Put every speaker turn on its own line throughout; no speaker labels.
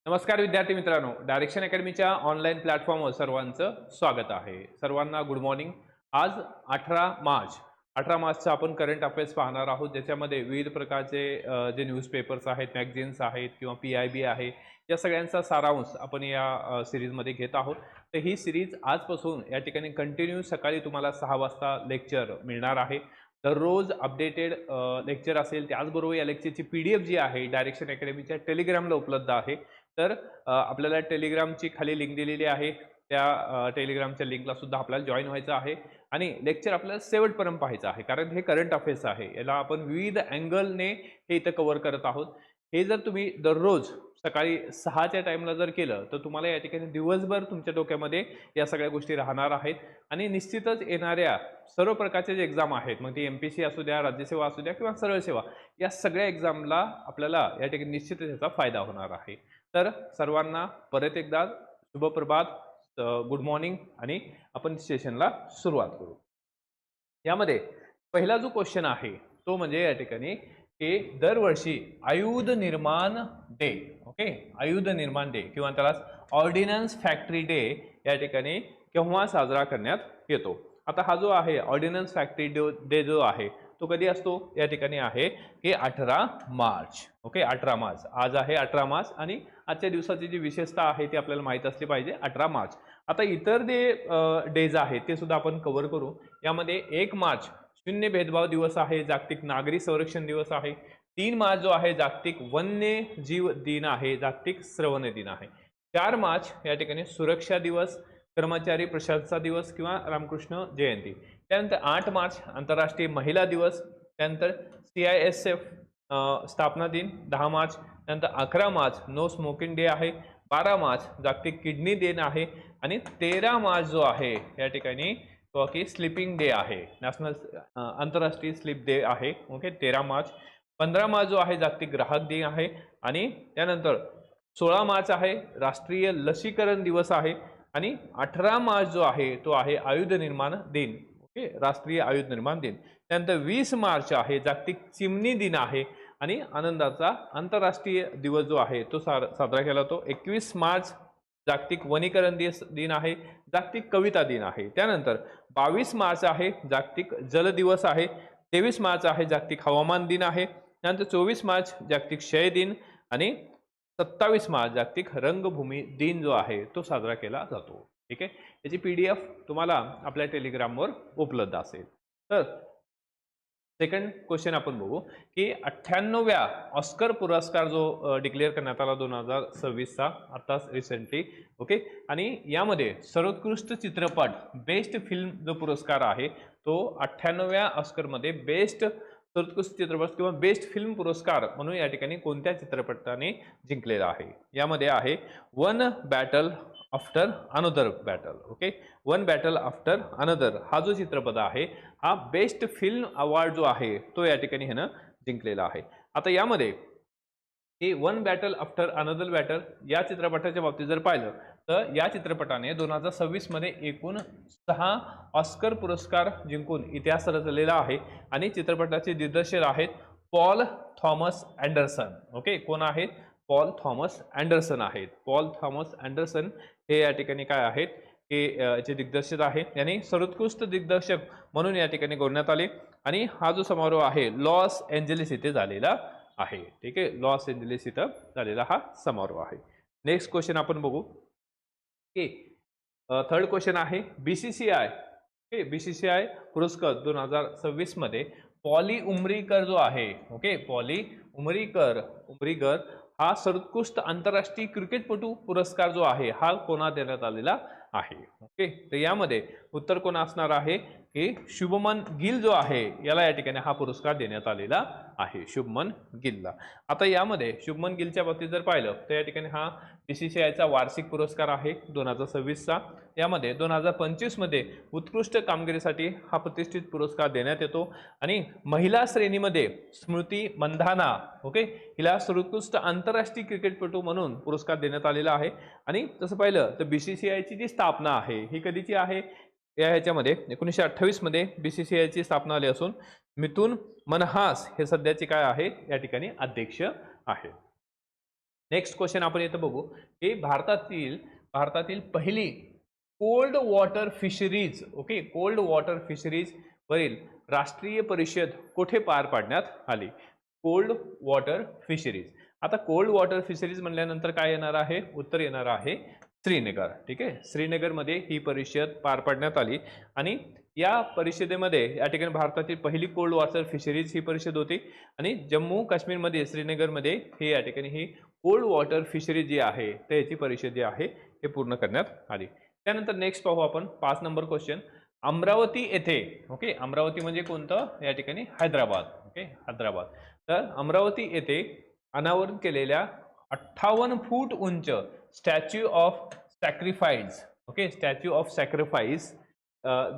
नमस्कार विद्यार्थी मित्रांनो, डायरेक्शन अकॅडमीच्या ऑनलाईन प्लॅटफॉर्मवर सर्वांचं स्वागत आहे. सर्वांना गुड मॉर्निंग. आज 18 मार्च 18 मार्चचा आपण करंट अफेअर्स पाहणार आहोत, ज्याच्यामध्ये विविध प्रकारचे जे न्यूजपेपर्स आहेत, मॅगझिन्स आहेत किंवा PIB आहे, या सगळ्यांचा सारांश आपण या सिरीजमध्ये घेत आहोत. तर ही सिरीज आजपासून या ठिकाणी कंटिन्यू सकाळी तुम्हाला 6 वाजता लेक्चर मिळणार आहे. दररोज अपडेटेड लेक्चर असेल. त्याचबरोबर या लेक्चरची PDF जी आहे डायरेक्शन अकॅडमीच्या टेलिग्रामला उपलब्ध आहे. तर आपल्याला टेलिग्रामची खाली लिंक दिलेली आहे. त्या टेलिग्रामच्या लिंकला सुद्धा आपल्याला जॉईन व्हायचं आहे आणि लेक्चर आपल्याला शेवटपर्यंत पाहायचं आहे, कारण हे करंट अफेअर्स आहे. याला आपण विविध अँगलने हे इथं कव्हर करत आहोत. हे जर तुम्ही दररोज सकाळी 6च्या टाईमला जर केलं तर तुम्हाला या ठिकाणी दिवसभर तुमच्या डोक्यामध्ये या सगळ्या गोष्टी राहणार आहेत आणि निश्चितच येणाऱ्या सर्व प्रकारचे जे एक्झाम आहेत, मग ती MPSC असू द्या, राज्यसेवा असू द्या किंवा सरळ सेवा, या सगळ्या एक्झामला आपल्याला या ठिकाणी निश्चितच याचा फायदा होणार आहे. तर सर्वांना परत एकदा शुभप्रभात, गुड मॉर्निंग आणि आपण सेशनला सुरुवात करू. यामध्ये पहिला जो क्वेश्चन आहे तो म्हणजे या ठिकाणी की दरवर्षी आयुध निर्माण डे, ओके, आयुध निर्माण डे किंवा त्याला ऑर्डिनन्स फॅक्टरी डे या ठिकाणी केव्हा साजरा करण्यात येतो. आता हा जो आहे ऑर्डिनन्स फॅक्टरी डे जो आहे तो कधी असतो, या ठिकाणी आहे की 18 मार्च. ओके, 18 मार्च आज आहे 18 मार्च आणि आजच्या दिवसाची जी विशेषता आहे ती आपल्याला माहित असली पाहिजे, 18 मार्च. आता इतर जे डेज आहेत ते सुद्धा आपण कव्हर करू. यामध्ये 1 मार्च शून्य भेदभाव दिवस आहे, जागतिक नागरी संरक्षण दिवस आहे. 3 मार्च जो आहे जागतिक वन्य जीव दिन आहे, जागतिक श्रवण दिन आहे. 4 मार्च या ठिकाणी सुरक्षा दिवस, कर्मचारी प्रशंसा दिवस किंवा रामकृष्ण जयंती. त्यानंतर 8 मार्च आंतरराष्ट्रीय महिला दिवस, त्यानंतर CISF स्थापना दिन 10 मार्च, त्यानंतर 11 मार्च नो स्मोकिंग डे आहे, 12 मार्च जागतिक किडनी दिन आहे आणि 13 मार्च जो आहे या ठिकाणी तो की स्लीपिंग डे आहे, नॅशनल आंतरराष्ट्रीय स्लीप डे आहे. ओके, 13 मार्च. 15 मार्च जो आहे जागतिक ग्राहक दिन आहे आणि त्यानंतर 16 मार्च आहे राष्ट्रीय लसीकरण दिवस आहे आणि 18 मार्च जो आहे तो आहे आयुध निर्माण दिन. ओके, राष्ट्रीय आयुध निर्माण दिन. त्यानंतर 20 मार्च आहे जागतिक चिमणी दिन आहे आणि आनंदाचा आंतरराष्ट्रीय दिवस जो आहे तो साजरा केला जातो. 21 मार्च जागतिक वनीकरण दिन आहे, जागतिक कविता दिन आहे. त्यानंतर 22 मार्च आहे जागतिक जल दिवस आहे, 23 मार्च आहे जागतिक हवामान दिन आहे, त्यानंतर 24 मार्च जागतिक क्षय दिन आणि 27 मार्च जागतिक रंगभूमी दिन जो आहे तो साजरा केला जातो. ठीक आहे, याची PDF तुम्हाला आपल्या टेलिग्रामवर उपलब्ध असेल. तर सेकंड क्वेश्चन आपण बघू की 98व्या ऑस्कर पुरस्कार जो डिक्लेअर करण्यात आला 2026चा आताच रिसेंटली. ओके, आणि यामध्ये सर्वोत्कृष्ट चित्रपट बेस्ट फिल्म जो पुरस्कार आहे तो 98व्या ऑस्करमध्ये बेस्ट सर्वोत्कृष्ट चित्रपट किंवा बेस्ट फिल्म पुरस्कार म्हणून या ठिकाणी कोणत्या चित्रपटाने जिंकलेला आहे. यामध्ये आहे one battle after another battle. Okay, one battle after another हा जो चित्रपट आहे हा बेस्ट फिल्म अवॉर्ड जो आहे तो या ठिकाणी ह्यानं जिंकलेला आहे. आता यामध्ये ही one battle after another battle या चित्रपटाच्या बाबतीत जर पाहिलं तर या चित्रपटाने 2026 मध्ये एकूण 6 ऑस्कर पुरस्कार जिंकून इतिहास रचलेला आहे आणि चित्रपटाचे दिग्दर्शक आहेत पॉल थॉमस अँडरसन. ओके, कोण आहेत? पॉल थॉमस अँडरसन आहेत. पॉल थॉमस अँडरसन हे या ठिकाणी काय आहेत की याचे दिग्दर्शक आहेत. यांनी सर्वोत्कृष्ट दिग्दर्शक म्हणून या ठिकाणी गौरवण्यात आले आणि हा जो समारोह आहे लॉस एंजेलिस येथे झालेला आहे. ठीक आहे, लॉस एंजेलिस इथं झालेला हा समारोह आहे. नेक्स्ट क्वेश्चन आपण बघू की थर्ड क्वेश्चन आहे BCCI. ओके, BCCI पुरस्कार 2026 मध्ये पॉली उमरीकर जो आहे, ओके, पॉली उमरीकर हा सर्वोत्कृष्ट आंतरराष्ट्रीय क्रिकेटपटू पुरस्कार जो आहे हा कोणा देण्यात आलेला आहे. ओके, तर यामध्ये उत्तर कोण असणार आहे की शुभमन गिल जो आहे याला या ठिकाणी हा पुरस्कार देण्यात आलेला आहे, शुभमन गिलला. आता यामध्ये शुभमन गिलच्या बाबतीत जर पाहिलं तर या ठिकाणी हा BCCIचा वार्षिक पुरस्कार आहे 2026चा. यामध्ये 2025 मध्ये उत्कृष्ट कामगिरीसाठी हा प्रतिष्ठित पुरस्कार देण्यात येतो आणि महिला श्रेणीमध्ये स्मृती मंधाना, ओके, हिला सर्वोत्कृष्ट आंतरराष्ट्रीय क्रिकेटपटू म्हणून पुरस्कार देण्यात आलेला आहे. आणि तसं पाहिलं तर BCCIची जी स्थापना आहे ही कधीची आहे, या ह्याच्यामध्ये 1928 मध्ये BCCIची स्थापना झाली असून मिथुन मनहास हे सध्याचे काय आहे या ठिकाणी अध्यक्ष आहे. नेक्स्ट क्वेश्चन आपण इथं बघू की भारतातील पहिली cold water fisheries, okay, cold water fisheries वरील राष्ट्रीय परिषद कुठे पार पाडण्यात आली? Cold water fisheries. आता कोल्ड वॉटर फिशरीज म्हणल्यानंतर काय येणार आहे? उत्तर येणार आहे श्रीनगर. ठीक आहे, श्रीनगरमध्ये ही परिषद पार पाडण्यात आली आणि या परिषदेमध्ये या ठिकाणी भारतातील पहिली कोल्ड वॉटर फिशरीज ही परिषद होती आणि जम्मू काश्मीरमध्ये श्रीनगरमध्ये हे या ठिकाणी ही कोल्ड वॉटर फिशरी जी आहे त्याची परिषद जी आहे हे पूर्ण करण्यात आली. त्यानंतर नेक्स्ट पाहू आपण 5 नंबर क्वेश्चन. अमरावती येथे, ओके, अमरावती म्हणजे कोणतं? या ठिकाणी हैदराबाद. ओके, हैदराबाद. तर अमरावती येथे अनावरण केलेल्या 58 फूट उंच statue of sacrifice, okay, statue of sacrifice,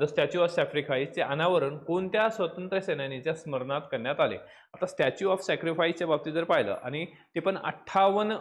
the statue of सॅक्रिफाईसचे अनावरण कोणत्या स्वातंत्र्य सेनानीच्या स्मरणात करण्यात आले? आता स्टॅच्यू ऑफ सॅक्रिफाईसच्या बाबतीत जर पाहिलं आणि ते पण 58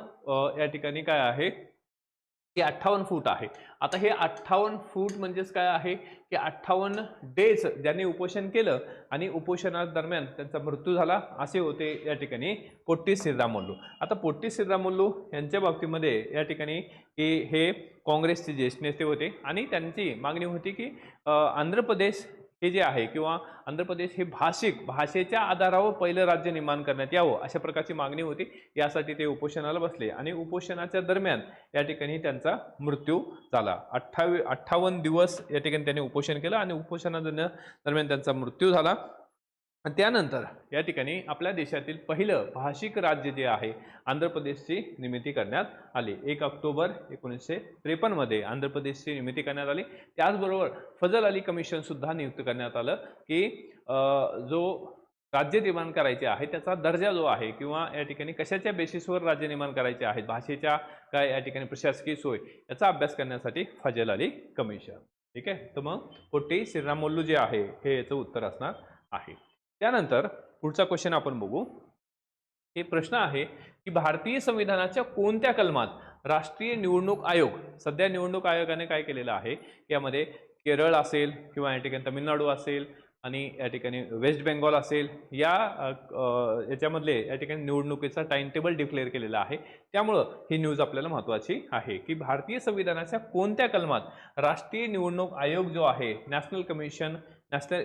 या ठिकाणी काय आहे की 58 फूट आहे. आता हे 58 फूट म्हणजेच काय आहे की 58 डेज ज्यांनी उपोषण केलं आणि उपोषणादरम्यान त्यांचा मृत्यू झाला असे होते या ठिकाणी पोट्टी श्रीरामुलू. आता पोट्टी श्रीरामुलू यांच्या बाबतीमध्ये या ठिकाणी की हे काँग्रेसचे ज्येष्ठ नेते होते आणि त्यांची मागणी होती की आंध्र प्रदेश हे जे आहे किंवा आंध्र प्रदेश हे भाषेच्या आधारावर पहिलं राज्य निर्माण करण्यात यावं अशा प्रकारची मागणी होती. यासाठी ते उपोषणाला बसले आणि उपोषणाच्या दरम्यान या ठिकाणी त्यांचा मृत्यू झाला. 58 दिवस या ठिकाणी त्यांनी उपोषण केलं आणि उपोषणादरम्यान त्यांचा मृत्यू झाला. त्यानंतर या ठिकाणी आपल्या देशातील पहिलं भाषिक राज्य जे आहे आंध्र प्रदेशची निर्मिती करण्यात आली. 1 ऑक्टोबर 1953 मध्ये आंध्र प्रदेशची निर्मिती करण्यात आली. त्याचबरोबर फजल अली कमिशन सुद्धा नियुक्त करण्यात आलं की जो राज्य निर्माण करायचे आहे त्याचा दर्जा जो आहे किंवा या ठिकाणी कशाच्या बेसिसवर राज्य निर्माण करायचे आहेत, भाषेच्या काय या ठिकाणी प्रशासकीय सोय याचा अभ्यास करण्यासाठी फजल अली कमिशन. ठीक आहे, तर मग पोट्टी श्रीरामुलू जे आहे हे याचं उत्तर असणार आहे. त्यानंतर पुढचा क्वेश्चन आपण बघू. हे प्रश्न आहे की भारतीय संविधानाच्या कोणत्या कलमात राष्ट्रीय निवडणूक आयोग, सध्या निवडणूक आयोगाने काय केलेलं आहे यामध्ये केरळ असेल किंवा या ठिकाणी तामिळनाडू असेल आणि या ठिकाणी वेस्ट बेंगॉल असेल याच्यामधले या ठिकाणी निवडणुकीचा टाइम टेबल डिक्लेअर केलेला आहे. त्यामुळं ही न्यूज आपल्याला महत्त्वाची आहे की भारतीय संविधानाच्या कोणत्या कलमात राष्ट्रीय निवडणूक आयोग जो आहे नॅशनल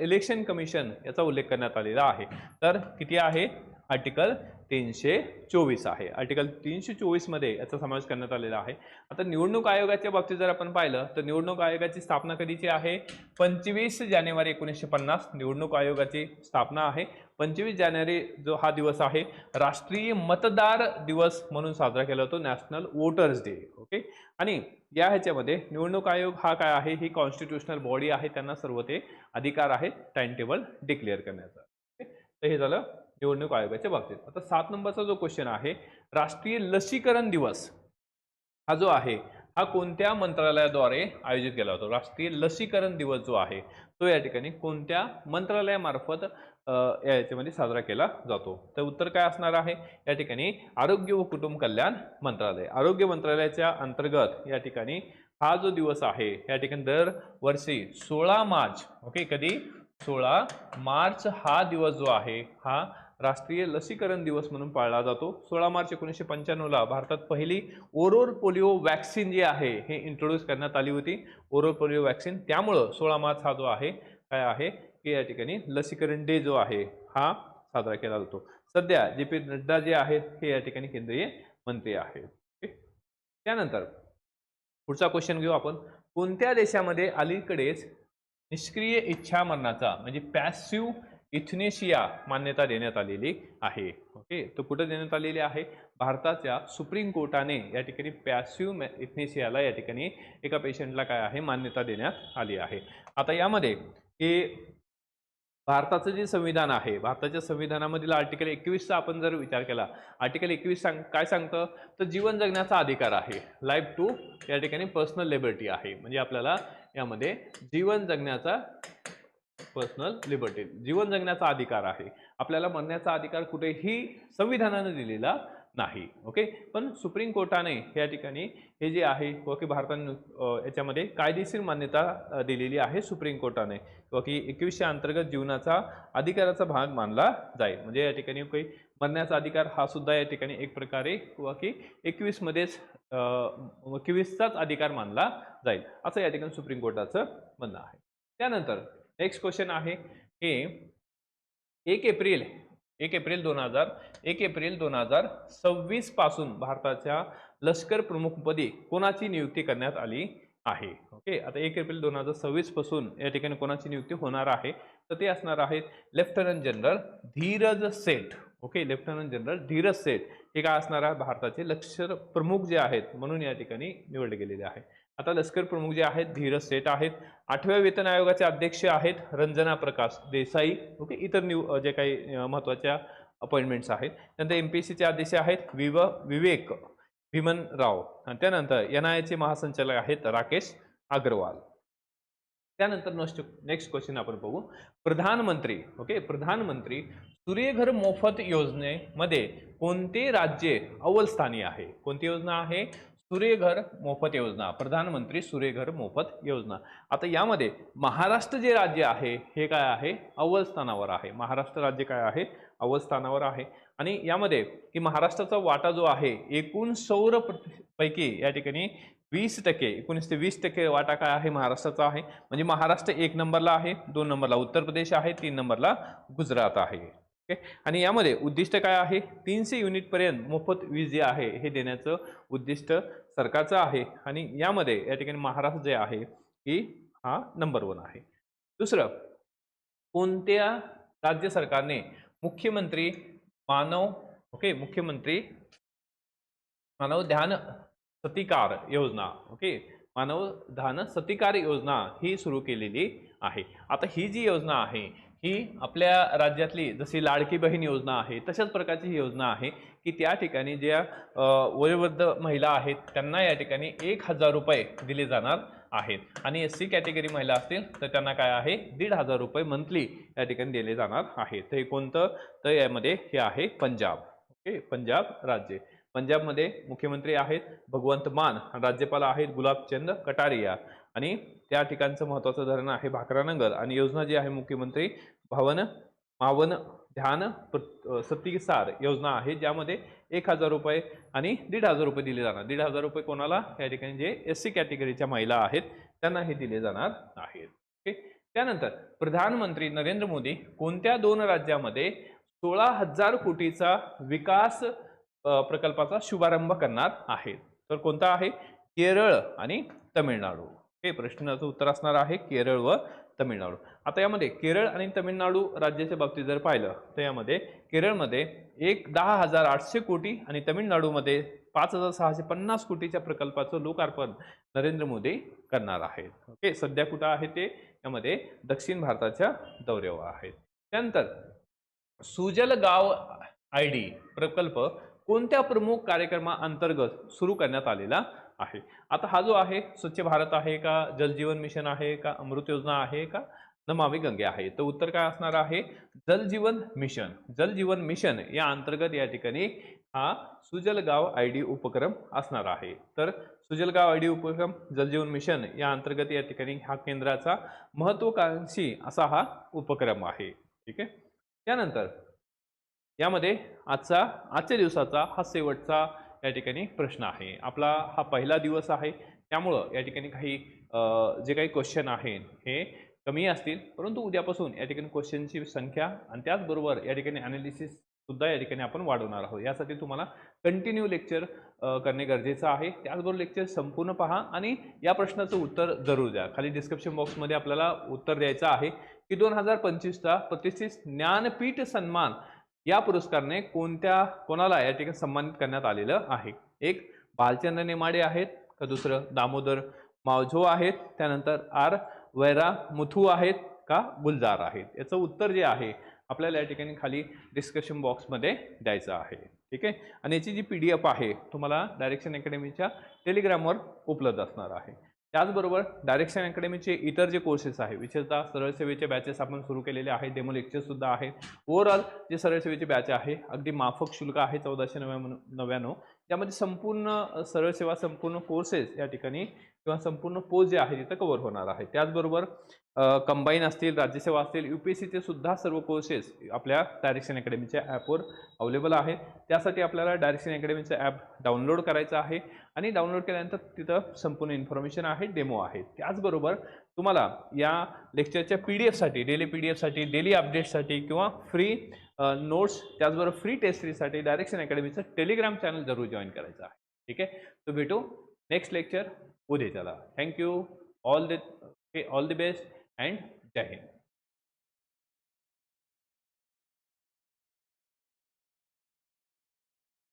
इलेक्शन कमिशन याचा उल्लेख करण्यात आलेला आहे. तर किती आहे? आर्टिकल 324 आहे. आर्टिकल 324 मध्ये याचा समावेश करण्यात आलेला आहे. आता निवडणूक आयोगाच्या बाबतीत जर आपण पाहिलं तर निवडणूक आयोगाची स्थापना कधीची आहे? 25 जानेवारी 1950 निवडणूक आयोगाची स्थापना आहे. 25 जानेवारी जो हा दिवस आहे राष्ट्रीय मतदार दिवस म्हणून साजरा केला जातो, नॅशनल वोटर्स डे. ओके, आणि या ह्याच्यामध्ये निवडणूक आयोग हा काय आहे? ही कॉन्स्टिट्युशनल बॉडी आहे, त्यांना सर्व ते अधिकार आहेत टाइम टेबल डिक्लेअर करण्याचा. तर हे झालं निवडणूक आयोगाच्या बाबतीत. आता 7 नंबरचा जो क्वेश्चन आहे, राष्ट्रीय लसीकरण दिवस हा जो आहे हा कोणत्या मंत्रालयाद्वारे आयोजित केला जातो? राष्ट्रीय लसीकरण दिवस जो आहे तो या ठिकाणी कोणत्या मंत्रालयामार्फत याच्यामध्ये साजरा केला जातो? तर उत्तर काय असणार आहे? या ठिकाणी आरोग्य व कुटुंब कल्याण मंत्रालय, आरोग्य मंत्रालयाच्या अंतर्गत या ठिकाणी हा जो दिवस आहे या ठिकाणी दरवर्षी 16 मार्च, ओके, कधी 16 मार्च हा दिवस जो आहे हा राष्ट्रीय लसीकरण दिवस म्हणून पाळला जातो. 16 मार्च 1995 भारतात पहिली ओरल पोलिओ वॅक्सिन जी आहे हे इंट्रोड्यूस करण्यात आली होती, ओरल पोलिओ वॅक्सिन. त्यामुळं 16 मार्च हा जो आहे काय आहे की या ठिकाणी लसीकरण डे जो आहे हा साजरा केला जातो. सध्या जे.पी. नड्डा जे आहेत हे या ठिकाणी केंद्रीय मंत्री आहेत. त्यानंतर पुढचा क्वेश्चन घेऊ आपण. कोणत्या देशामध्ये अलीकडेच निष्क्रिय इच्छा मरणाचा म्हणजे पॅसिव्ह इथनेशिया मान्यता देण्यात आलेली आहे? ओके, तो कुठे देण्यात आलेली आहे? भारताच्या सुप्रीम कोर्टाने या ठिकाणी पॅसिव्ह इथनेशियाला या ठिकाणी एका पेशंटला काय आहे मान्यता देण्यात आली आहे. आता यामध्ये हे भारताचं जे संविधान आहे, भारताच्या संविधानामधील आर्टिकल 21चा आपण जर विचार केला, आर्टिकल 21 काय सांगतं? तर जीवन जगण्याचा अधिकार आहे, लाईफ टू या ठिकाणी पर्सनल लिबर्टी आहे. म्हणजे आपल्याला यामध्ये जीवन जगण्याचा पर्सनल लिबर्टी, जीवन जगण्याचा अधिकार आहे. आपल्याला मरण्याचा अधिकार कुठेही संविधानाने दिलेला नाही. ओके, पण सुप्रीम कोर्टाने या ठिकाणी हे जे आहे की भारताने याच्यामध्ये कायदेशीर मान्यता दिलेली आहे सुप्रीम कोर्टाने की 21च्या अंतर्गत जीवनाचा अधिकाराचा भाग मानला जाईल. म्हणजे या ठिकाणी काही मरण्याचा अधिकार हा सुद्धा या ठिकाणी एक प्रकारे किंवा की 21 मध्येच 21चाच अधिकार मानला जाईल असं या ठिकाणी सुप्रीम कोर्टाचं म्हणणं आहे. त्यानंतर नेक्स्ट क्वेश्चन आहे हे 1 एप्रिल 2026 पासून भारताच्या लष्कर प्रमुखपदी कोणाची नियुक्ती करण्यात आली आहे. ओके, आता 1 एप्रिल 2026 पासून या ठिकाणी कोणाची नियुक्ती होणार आहे तर ते असणार आहेत लेफ्टनंट जनरल धीरज सेठ. ओके, लेफ्टनंट जनरल धीरज सेठ हे काय असणार आहे भारताचे लष्कर प्रमुख जे आहेत म्हणून या ठिकाणी निवडले गेलेले आहे. आता लष्कर प्रमुख जे आहेत धीरज सेठ आहेत. 8व्या वेतन आयोगाचे अध्यक्ष आहेत रंजना प्रकाश देसाई. ओके, इतर जे काही महत्त्वाच्या अपॉइंटमेंट्स आहेत. त्यानंतर एमपीएससीचे अध्यक्ष आहेत विवेक भीमनराव आणि त्यानंतर एनआयएचे महासंचालक आहेत राकेश अग्रवाल. त्यानंतर नेक्स्ट क्वेश्चन आपण बघू. प्रधानमंत्री प्रधानमंत्री सूर्यघर मोफत योजनेमध्ये कोणते राज्य अव्वल स्थानी आहे. कोणती योजना आहे? सूर्यघर मोफत योजना, प्रधानमंत्री सूर्यघर मोफत योजना. आता यामध्ये महाराष्ट्र जे राज्य आहे हे काय आहे? अव्वल स्थानावर आहे. महाराष्ट्र राज्य काय आहे? अव्वल स्थानावर आहे. आणि यामध्ये की महाराष्ट्राचा वाटा जो आहे एकूण सौर पैकी या ठिकाणी 20% 19 ते 20% वाटा काय आहे? महाराष्ट्राचा आहे. म्हणजे महाराष्ट्र 1 नंबरला आहे, 2 नंबरला उत्तर प्रदेश आहे, 3 नंबरला गुजरात आहे. आणि यामध्ये उद्दिष्ट काय आहे? 300 युनिट पर्यंत मोफत वीज जे आहे हे देण्याचं उद्दिष्ट सरकारचं आहे. आणि यामध्ये या ठिकाणी महाराष्ट्र जे आहे की हा नंबर 1 आहे. दुसरं, कोणत्या राज्य सरकारने मुख्यमंत्री मानव ध्यान सतिकार योजना मानव ध्यान सतिकार योजना ही सुरू केलेली आहे. आता ही जी योजना आहे ही आपल्या राज्यातली जशी लाडकी बहीण योजना आहे तशाच प्रकारची ही योजना आहे की त्या ठिकाणी ज्या वयोवृद्ध महिला आहेत त्यांना या ठिकाणी 1000 रुपये दिले जाणार आहेत. आणि एससी कॅटेगरी महिला असतील तर त्यांना काय आहे? 1500 रुपये मंथली या ठिकाणी दिले जाणार आहेत. तर हे कोणतं? तर यामध्ये हे आहे पंजाब. ओके, पंजाब राज्य. पंजाबमध्ये मुख्यमंत्री आहेत भगवंत मान, राज्यपाल आहेत गुलाबचंद कटारिया आणि त्या ठिकाणचं महत्त्वाचं धरण आहे भाकरानगर. आणि योजना जी आहे मुख्यमंत्री मावन ध्यान सतिसार योजना आहे ज्यामध्ये 1000 रुपये आणि 1500 रुपये दिले जाणार. 1500 रुपये कोणाला? या ठिकाणी जे एससी कॅटेगरीच्या महिला आहेत त्यांना हे दिले जाणार आहेत. ओके, त्यानंतर प्रधानमंत्री नरेंद्र मोदी कोणत्या 2 राज्यामध्ये 16,000 कोटीचा विकास प्रकल्पाचा शुभारंभ करणार आहेत? तर कोणता आहे? केरळ आणि तमिळनाडू. हे प्रश्नाचं उत्तर असणार आहे केरळ व तमिळनाडू. आता यामध्ये केरळ आणि तमिळनाडू राज्याच्या बाबतीत जर पाहिलं तर यामध्ये केरळमध्ये 10,800 कोटी आणि तमिळनाडूमध्ये 5,650 कोटीच्या प्रकल्पाचं लोकार्पण नरेंद्र मोदी करणार आहेत. ओके, सध्या कुठं आहे ते? यामध्ये दक्षिण भारताच्या दौऱ्यावर आहेत. त्यानंतर सुजल गाव आयडी प्रकल्प कोणत्या प्रमुख कार्यक्रमाअंतर्गत सुरू करण्यात आलेला आहे? आता हा जो आहे स्वच्छ भारत आहे का, जलजीवन मिशन आहे का, अमृत योजना आहे का, नमामि गंगे आहे? तर उत्तर काय असणार आहे? जलजीवन मिशन. जलजीवन मिशन या अंतर्गत या ठिकाणी हा सुजल गाव आयडी उपक्रम असणार आहे. तर सुजल गाव आयडी उपक्रम जलजीवन मिशन या अंतर्गत या ठिकाणी हा केंद्राचा महत्त्वाकांक्षी असा हा उपक्रम आहे. ठीक आहे. त्यानंतर यामध्ये आजच्या दिवसाचा हा शेवटचा या ठिकाणी प्रश्न आहे. आपला हा पहिला दिवस आहे त्यामुळं या ठिकाणी काही जे काही क्वेश्चन आहेत हे कमी असतील, परंतु उद्यापासून या ठिकाणी क्वेश्चनची संख्या आणि त्याचबरोबर या ठिकाणी ॲनालिसिस सुद्धा या ठिकाणी आपण वाढवणार आहोत. यासाठी तुम्हाला कंटिन्यू लेक्चर करणे गरजेचं आहे. त्याचबरोबर लेक्चर संपूर्ण पहा आणि या प्रश्नाचं उत्तर जरूर द्या. खाली डिस्क्रिप्शन बॉक्समध्ये आपल्याला उत्तर द्यायचं आहे की 2025चा प्रतिष्ठित ज्ञानपीठ सन्मान या पुरस्काराने कोणाला या ठिकाणी सन्मानित करण्यात आलेलं आहे? एक भालचंद्र नेमाडे आहेत का, दुसरं दामोदर मावझो आहेत, त्यानंतर आर वैरा मुथू आहेत का, गुलजार आहेत? याचं उत्तर जे आहे आपल्याला या ठिकाणी खाली डिस्कशन बॉक्समध्ये द्यायचं आहे. ठीक आहे. आणि याची जी PDF आहे तुम्हाला डायरेक्शन अकॅडमीच्या टेलिग्रामवर उपलब्ध असणार आहे. त्याचबरोबर डायरेक्शन अकॅडमीचे इतर जे कोर्सेस आहे विशेषतः सरळ सेवेचे बॅचेस आपण सुरू केलेले आहेत, डेमो लेक्चर सुद्धा आहेत. ओव्हरऑल जे सरळ सेवेचे बॅच आहे अगदी माफक शुल्क आहे 1499. त्यामध्ये संपूर्ण सरळ सेवा संपूर्ण कोर्सेस या ठिकाणी किंवा संपूर्ण पोस्ट जे आहे तिथं कव्हर होणार आहे. त्याचबरोबर कंबाईन असतील, राज्यसेवा असतील, UPSCचे सुद्धा सर्व कोर्सेस आपल्या डायरेक्शन अकॅडमीच्या ॲपवर अवेलेबल आहेत. त्यासाठी आपल्याला डायरेक्शन अकॅडमीचं ॲप डाउनलोड करायचं आहे आणि डाउनलोड केल्यानंतर तिथं संपूर्ण इन्फॉर्मेशन आहे, डेमो आहे. त्याचबरोबर तुम्हाला या लेक्चरच्या PDF साठी, डेली PDF साठी, डेली अपडेटसाठी किंवा फ्री नोट्स, त्याचबरोबर फ्री टेस्ट सीरीजसाठी डायरेक्शन अकॅडमीचं टेलिग्राम चॅनल जरूर जॉईन करायचं आहे. ठीक आहे, तो भेटू नेक्स्ट लेक्चर उद्याच्याला. Thank you. All the best and जय हिंद.